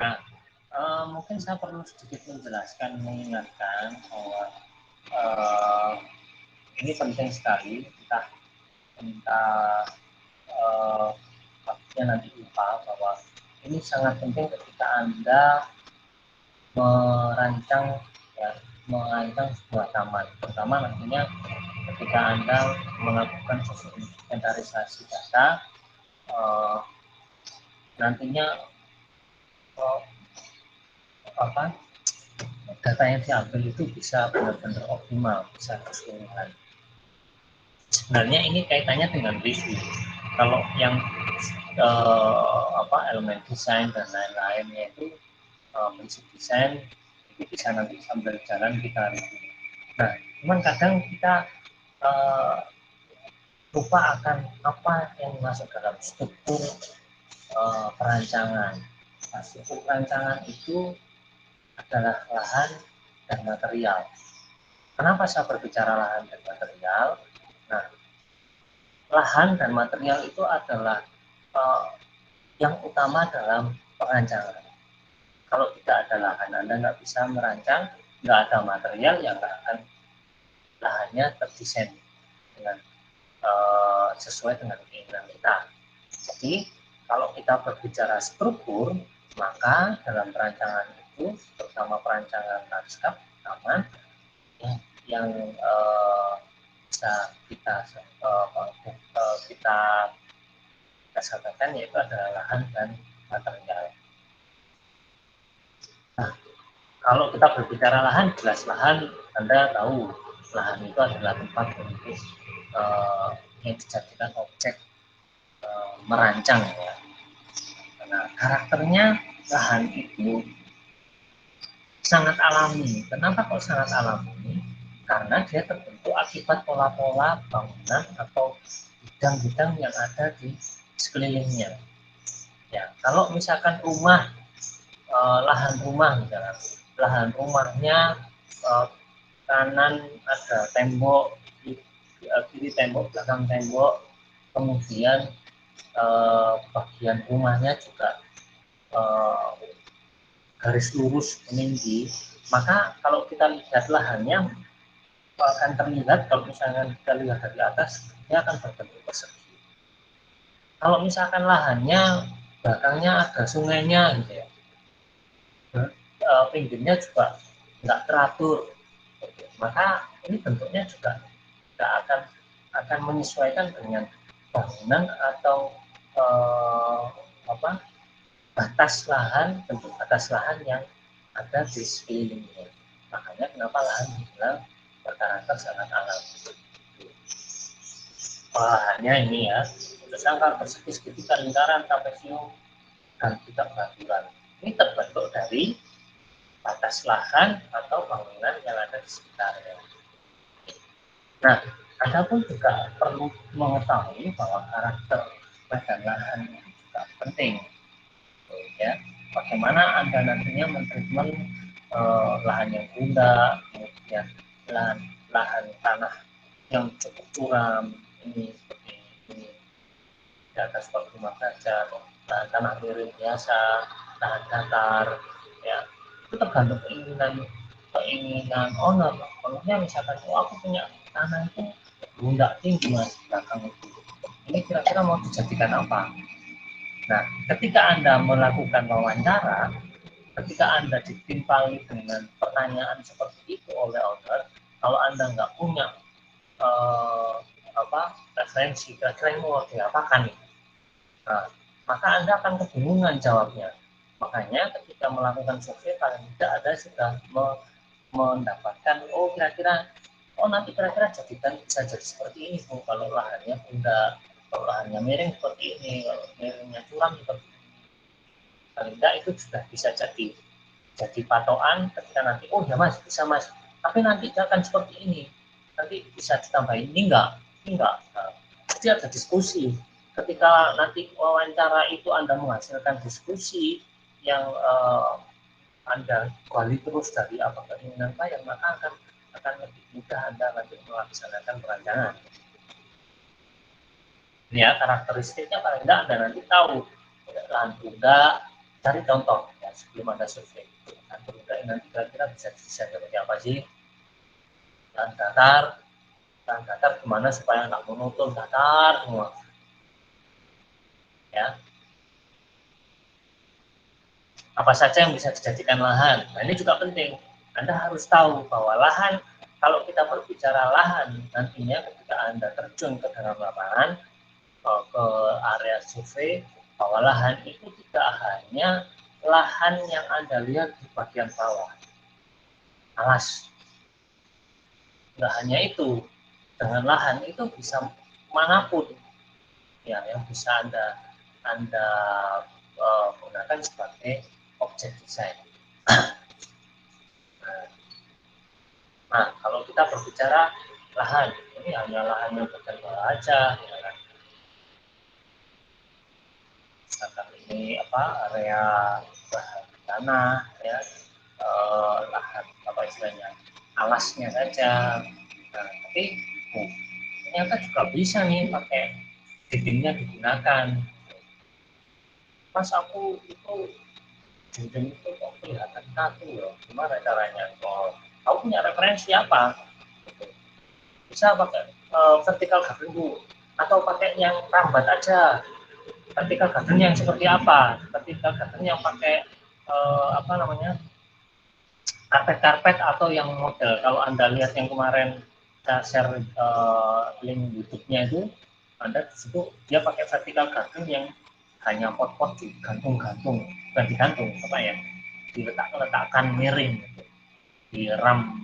Nah, mungkin saya perlu sedikit menjelaskan, mengingatkan bahwa ini penting sekali kita nanti lupa bahwa ini sangat penting ketika Anda merancang sebuah taman, terutama nantinya ketika Anda melakukan inventarisasi data, nantinya data yang diambil itu bisa benar-benar optimal, bisa keseluruhan. Sebenarnya ini kaitannya dengan review. Kalau yang elemen desain dan lain-lainnya itu prinsip desain itu bisa nanti sambil jalan kita review. Nah, cuman kadang kita lupa akan apa yang masuk dalam struktur perancangan. Nah, struktur perancangan itu adalah lahan dan material. Kenapa saya berbicara lahan dan material? Nah, lahan dan material itu adalah yang utama dalam perancangan. Kalau tidak ada lahan, Anda nggak bisa merancang, nggak ada material, yang nggak akan lahannya terdesain dengan sesuai dengan keinginan kita. Jadi, kalau kita berbicara struktur, maka dalam perancangan itu, terutama perancangan lanskap, taman, yang bisa kita sampaikan yaitu adalah lahan dan material. Nah, kalau kita berbicara lahan, jelas lahan, Anda tahu lahan itu adalah tempat untuk yang dijadikan objek merancang ya. Nah, karakternya lahan itu sangat alami. Kenapa kok sangat alami? Karena dia terbentuk akibat pola-pola bangunan atau bidang-bidang yang ada di sekelilingnya. Ya, kalau misalkan rumah, lahan rumah misalnya, lahan rumahnya kanan ada tembok, kiri tembok, belakang tembok, kemudian bagian rumahnya juga garis lurus meninggi, maka kalau kita lihat lahannya akan terlihat, kalau misalnya kita lihat dari atas, dia akan berbentuk persegi. Kalau misalkan lahannya belakangnya ada sungainya gitu ya, pinggirnya juga nggak teratur, maka ini bentuknya juga nggak akan menyesuaikan dengan bangunan atau batas lahan, bentuk batas lahan yang ada di sekelilingnya. Makanya kenapa lahan dibilang berkarakter sangat alami. Lahannya ini ya, tersangka persegi segitiga lingkaran trapesium dan tidak beraturan. Ini terbentuk dari batas lahan atau bangunan yang ada di sekitarnya. Nah, Anda pun juga perlu mengetahui bahwa karakter badan lahan juga penting, ya. Bagaimana Anda nantinya mentreatment lahan yang bunda, kemudian lahan tanah yang cukup curam, ini seperti ini di atas 45 derajat, tanah miring biasa, lahan datar, ya itu tergantung keinginan owner. Ownernya misalkan, oh aku punya tanah itu bunda tinggi mas belakang itu, ini kira-kira mau dijadikan apa? Nah, ketika Anda melakukan wawancara, ketika Anda ditimpali dengan pertanyaan seperti itu oleh owner, kalau Anda nggak punya eh, referensi, kira-kira ini mau diapakan nih? Nah, maka Anda akan kebingungan jawabnya. Makanya ketika melakukan survei paling tidak Anda sudah mendapatkan, oh kira-kira, oh nanti kira-kira jadikan bisa jadi seperti ini Bu, kalau lahannya bunda, kalau lahannya miring seperti ini, kalau miringnya curam seperti ini. Paling tidak itu sudah bisa jadi patokan ketika nanti, oh ya mas, bisa mas, tapi nanti akan seperti ini, nanti bisa ditambahin ini enggak. Nah, jadi ada diskusi. Ketika nanti wawancara itu Anda menghasilkan diskusi yang Anda gali terus dari apa keinginan klien, maka akan lebih mudah Anda nanti melaksanakan perancangan. Ya, karakteristiknya paling tidak Anda nanti tahu. Lahan bunda, cari contoh ya, sebelum Anda survei. Lahan bunda nanti kira-kira bisa seperti apa sih? Lahan datar gimana supaya nggak monoton, datar semua. Ya, apa saja yang bisa dijadikan lahan. Nah, ini juga penting. Anda harus tahu bahwa lahan, kalau kita berbicara lahan, nantinya ketika Anda terjun ke dalam lapangan, ke area survei, bahwa lahan itu tidak hanya lahan yang Anda lihat di bagian bawah, alas. Nggak hanya itu, dengan lahan itu bisa manapun, ya, yang bisa Anda gunakan sebagai objek desain. Nah, kalau kita berbicara lahan, ini hanya lahan yang bagian bawah aja, ya kan? Misalkan ini area bahan tanah, ya, lahan apa istilahnya, alasnya saja. Nah, tapi ternyata juga bisa nih pakai dindingnya digunakan. Mas aku itu dinding itu kok kelihatan kaku loh, gimana caranya? Oh, aku punya referensi apa? Bisa pakai vertical garden bu, atau pakai yang rambat aja. Vertical garden yang seperti apa? Vertical garden yang pakai karpet-karpet atau yang model. Kalau Anda lihat yang kemarin saya share link YouTube-nya itu, Anda di situ dia pakai vertical garden yang hanya pot-pot digantung-gantung, bukan digantung, apa ya, diletakkan miring, di ram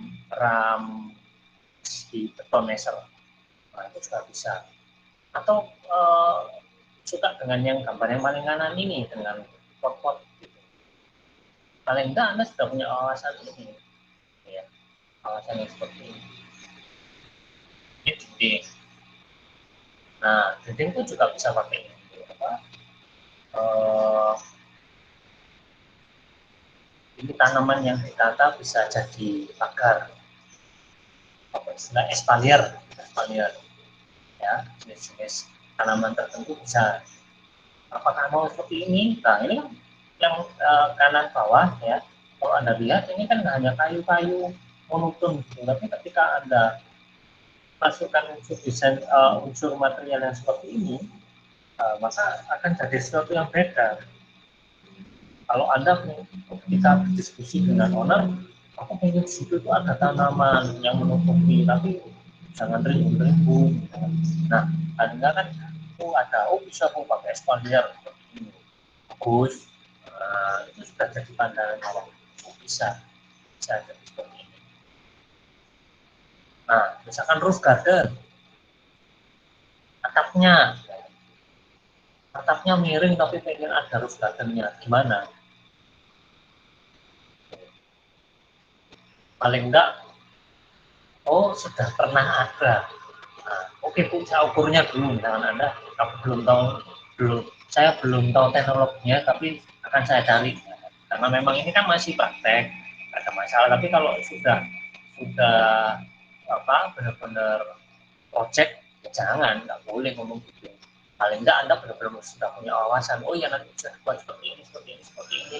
di beton laser. Nah, itu juga bisa. Atau suka dengan yang gambar yang paling kanan ini, dengan pot-pot gitu. Paling enggak Anda sudah punya wawasan ini, ya, wawasan yang seperti ini. Ini dinding. Nah, dinding itu juga bisa pakai ini tanaman yang ditata bisa jadi pagar, apa istilah, espalier, ya, jenis-jenis tanaman tertentu bisa. Apakah mau seperti ini? Nah, ini yang kanan bawah, ya, kalau Anda lihat ini kan hanya kayu-kayu monoton, tapi ketika Anda masukkan unsur desain, unsur material yang seperti ini, maka akan jadi sesuatu yang beda. Kalau Anda kita berdiskusi dengan owner, aku pengen di situ tuh ada tanaman yang menutupi, tapi jangan rimbun-rimbun. Nah, Anda kan ada, bisa aku pakai espalier seperti ini, bagus. Itu sudah jadi pandangan awal. Bisa jadi seperti ini. Nah, misalkan roof garden, atapnya miring tapi pengen ada roof gardennya, gimana? Paling enggak, oh sudah pernah ada. Nah, oke Bu, saya ukurnya dulu, misalkan Anda saya belum tahu teknologinya, tapi akan saya cari, karena memang ini kan masih praktek, nggak ada masalah. Tapi kalau sudah benar-benar project, ya jangan, nggak boleh ngomong gitu. Paling nggak Anda benar-benar sudah punya wawasan, oh ya nanti bisa buat seperti ini, seperti ini, seperti ini.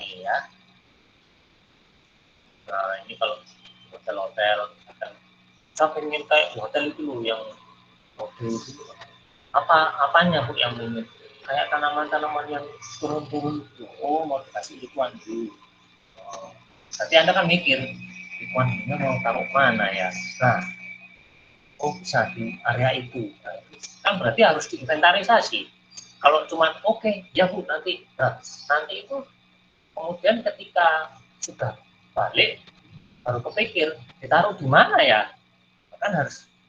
Iya. Nah ini kalau hotel-hotel, saya pengen kayak hotel itu loh, yang model itu. Apanya Bu yang ingin? Kayak tanaman-tanaman yang turun-turun itu. Oh, mau dikasih ikuan dulu. Oh, berarti Anda kan mikir, ikuan ini mau taruh mana ya? Nah, oh bisa di area itu. Nah, kan berarti harus diinventarisasi. Kalau cuma oke, ya Bu nanti. Nah, nanti itu kemudian ketika sudah balik baru kepikir ditaruh di mana ya? Kan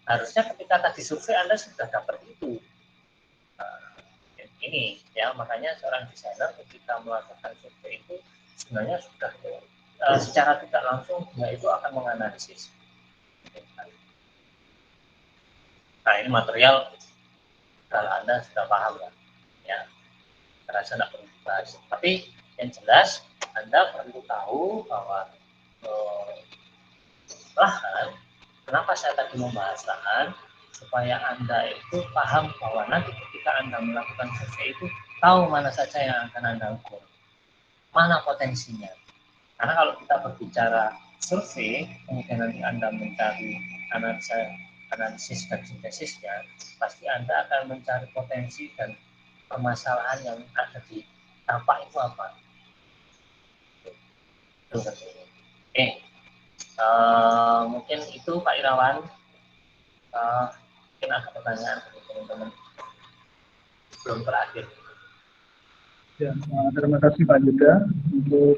harusnya ketika tadi survei Anda sudah dapat itu. Nah, ini ya, makanya seorang desainer ketika melakukan survei itu sebenarnya sudah secara tidak langsung dia itu akan menganalisis. Nah ini material kalau Anda sudah paham ya, terasa tidak perlu dibahas. Tapi yang jelas Anda perlu tahu bahwa lahan, kenapa saya tadi membahas lahan, supaya Anda itu paham bahwa nanti ketika Anda melakukan survei itu tahu mana saja yang akan Anda ukur, mana potensinya. Karena kalau kita berbicara survei, kemudian nanti Anda mencari analisis dan sintesisnya, pasti Anda akan mencari potensi dan permasalahan yang ada di dampak itu apa. Mungkin itu Pak Irawan. Mungkin ada pertanyaan dari teman-teman belum terakhir. Ya, terima kasih Pak Yuda. Untuk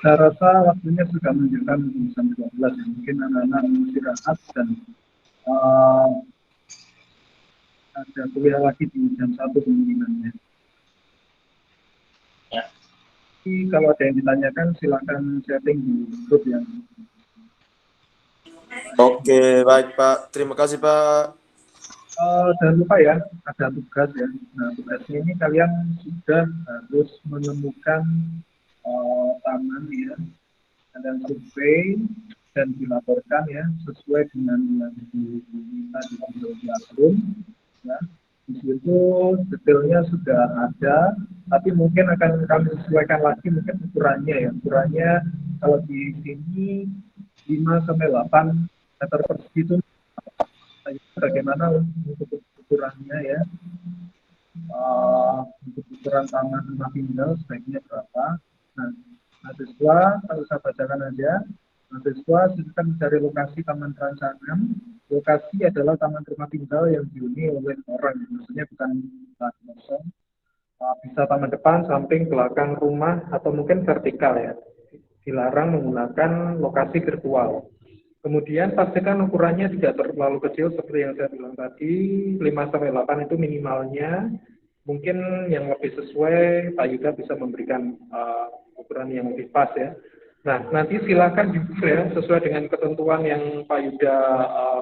saya rasa waktunya sudah menunjukkan jam 12 ya. Mungkin anak-anak istirahat dan ada kuliah lagi di jam 1 kemungkinannya. Ya. Jadi kalau ada yang ditanyakan silakan setting di grup yang. Oke, baik Pak. Terima kasih Pak. Jangan lupa ya, ada tugas ya. Nah, tugasnya ini kalian sudah harus menemukan taman ya, ada survei dan dilaporkan ya sesuai dengan yang diminta di video Classroom. Ya. Di situ detailnya sudah ada, tapi mungkin akan kami sesuaikan lagi mungkin ukurannya ya. Ukurannya kalau di sini 5 sampai 8 meter persegi itu bagaimana untuk ukurannya ya, untuk ukuran taman rumah tinggal sebaiknya berapa. Nah, mahasiswa kalau saya bacakan aja, mahasiswa silakan mencari lokasi taman perancangan. Lokasi adalah taman rumah tinggal yang dihuni oleh orang, maksudnya bukan lahan kosong. Bisa taman depan, samping, belakang rumah, atau mungkin vertikal ya. Dilarang menggunakan lokasi virtual. Kemudian pastikan ukurannya tidak terlalu kecil seperti yang saya bilang tadi, 5-8 itu minimalnya. Mungkin yang lebih sesuai Pak Yuda bisa memberikan ukuran yang lebih pas ya. Nah, nanti silakan diukur ya sesuai dengan ketentuan yang Pak Yuda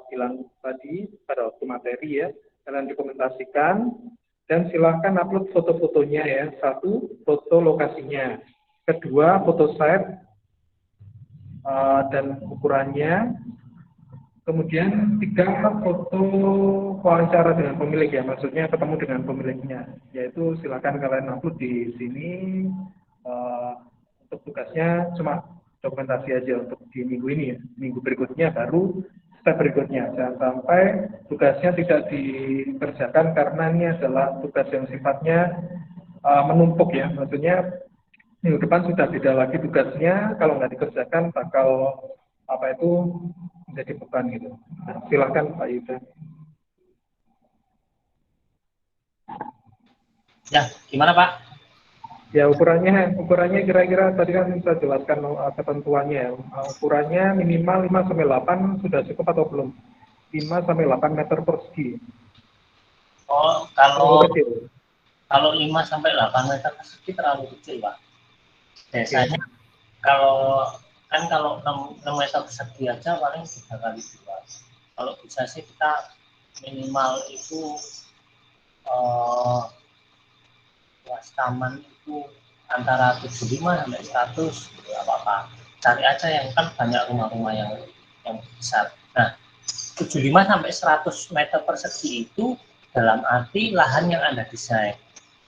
bilang tadi pada waktu materi ya. Kalian dokumentasikan dan silakan upload foto-fotonya ya. 1, foto lokasinya. 2, foto site dan ukurannya. Kemudian 3, foto wawancara dengan pemilik ya, maksudnya ketemu dengan pemiliknya. Yaitu silakan kalian upload di sini. Untuk tugasnya cuma dokumentasi aja untuk di minggu ini ya. Minggu berikutnya baru step berikutnya. Jangan sampai tugasnya tidak dikerjakan karena ini adalah tugas yang sifatnya menumpuk ya. Maksudnya minggu depan sudah beda lagi tugasnya, kalau nggak dikerjakan bakal menjadi beban gitu. Nah, silakan Pak Yuda. Ya, gimana Pak? Ya ukurannya kira-kira tadi kan saya jelaskan ketentuannya. Ukurannya minimal 5-8 sudah cukup atau belum? 5-8 meter persegi. Oh, kalau 5-8 meter persegi terlalu kecil Pak. Biasanya kalau 6 meter persegi aja paling 3 kali 2. Kalau bisa sih kita minimal itu luas taman itu antara 75 sampai 100 gitu, apa-apa. Cari aja yang kan banyak rumah-rumah yang besar. Nah, 75 sampai 100 meter persegi itu dalam arti lahan yang Anda desain.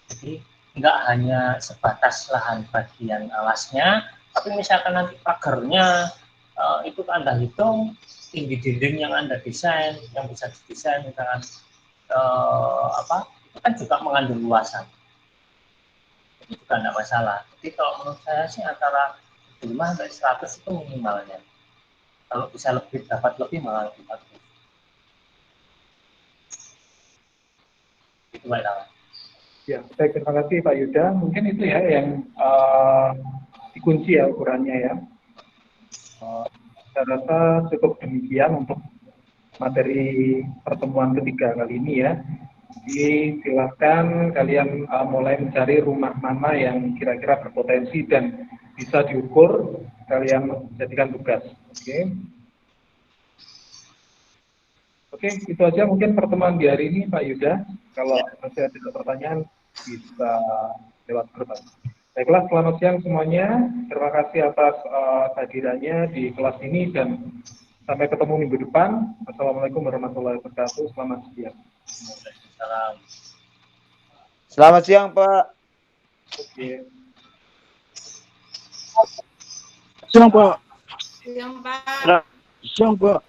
Jadi nggak hanya sebatas lahan bagian alasnya, tapi misalkan nanti pagarnya itu Anda hitung tinggi dinding yang Anda desain, yang bisa didesain misalkan itu kan juga mengandung luasan. Itu juga tidak masalah. Jadi kalau menurut saya sih antara 75 sampai 100 itu minimalnya. Kalau bisa lebih, dapat lebih malah lebih bagus. Itu Pak Irawan. Ya, baik, terima kasih Pak Yuda. Mungkin itu ya yang dikunci ya ukurannya ya. Saya rasa cukup demikian untuk materi pertemuan ketiga kali ini ya. Jadi silakan kalian mulai mencari rumah mana yang kira-kira berpotensi dan bisa diukur, kalian jadikan tugas. Oke, itu aja mungkin pertemuan di hari ini Pak Yuda. Kalau masih ada pertanyaan bisa lewat grup. Baiklah, selamat siang semuanya. Terima kasih atas kehadirannya di kelas ini dan sampai ketemu minggu depan. Assalamualaikum warahmatullahi wabarakatuh. Selamat siang. Waalaikumsalam. Selamat siang, Pak. Oke. Siang, Pak. Siang, Pak. Siang, Pak.